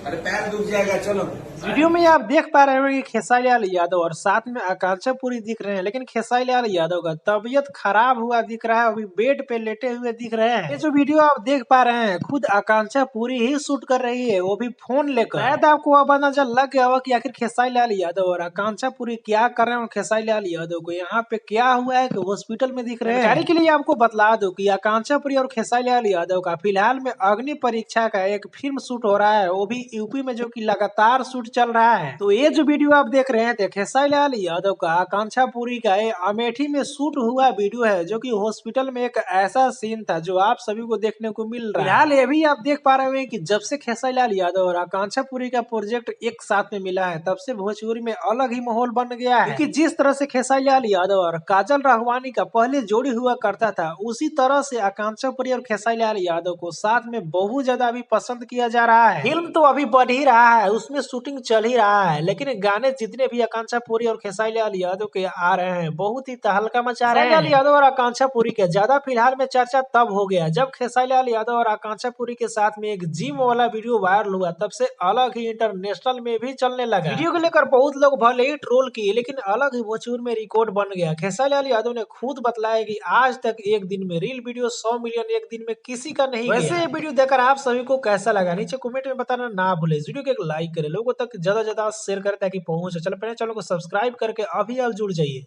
अरे पैर दुख जाएगा, चलो। वीडियो में आप देख पा रहे हो कि खेसारी लाल यादव और साथ में आकांक्षा पुरी दिख रहे हैं, लेकिन खेसारी लाल यादव का तबीयत खराब हुआ दिख रहा है, अभी बेड पे लेटे हुए दिख रहे हैं। ये जो वीडियो आप देख पा रहे हैं खुद आकांक्षा पुरी ही शूट कर रही है, वो भी फोन लेकर। शायद आपको अब अंदाजा लग गया होगा कि आखिर खेसारी लाल यादव और आकांक्षा पुरी क्या कर रहे हैं और खेसारी लाल यादव को यहाँ पे क्या हुआ है कि हॉस्पिटल में दिख रहे हैं। जानकारी के लिए आपको बतला दो कि आकांक्षा पुरी और खेसारी लाल यादव का फिलहाल में अग्नि परीक्षा का एक फिल्म शूट हो रहा है, वो भी यूपी में, जो कि लगातार शूट चल रहा है। तो ये जो वीडियो आप देख रहे हैं खेसारी लाल यादव का आकांक्षा पुरी का अमेठी में शूट हुआ वीडियो है, जो कि हॉस्पिटल में एक ऐसा सीन था जो आप सभी को देखने को मिल रहा है। फिलहाल ये भी आप देख पा रहे हैं कि जब से खेसारी लाल यादव और आकांक्षा पुरी का प्रोजेक्ट एक साथ में मिला है, तब से भोजपुरी में अलग ही माहौल बन गया है। क्योंकि जिस तरह से खेसारी लाल यादव और काजल राघवानी का पहले जोड़ी हुआ करता था, उसी तरह से आकांक्षा पुरी और खेसारी लाल यादव को साथ में बहुत ज्यादा अभी पसंद किया जा रहा है। फिल्म तो अभी बन ही रहा है, उसमें शूटिंग चल ही रहा है, लेकिन गाने जितने भी आकांक्षा पुरी और खेसारी लाल यादव के आ रहे हैं बहुत ही तहलका मचा रहे हैं। खेसारी लाल यादव और आकांक्षा पुरी के ज्यादा फिलहाल में चर्चा तब हो गया जब खेसारी लाल यादव और आकांक्षा पुरी के साथ में एक जिम वाला वीडियो वायरल हुआ, तब से अलग ही इंटरनेशनल में भी चलने लगा। वीडियो को लेकर बहुत लोग भले ही ट्रोल किए, लेकिन अलग ही भोजपुर में रिकॉर्ड बन गया। खेसारी लाल यादव ने खुद बतलाया कि आज तक एक दिन में रील वीडियो 100 मिलियन एक दिन में किसी का नहीं गया। वैसे ये वीडियो देखकर आप सभी को कैसा लगा, नीचे कमेंट में बताना ना भूले। इस वीडियो को एक लाइक करें, लोगों तक ज्यादा से ज्यादा शेयर करें ताकि पहुंचे। चलो पहले चैनल को सब्सक्राइब करके अभी आप जुड़ जाइए।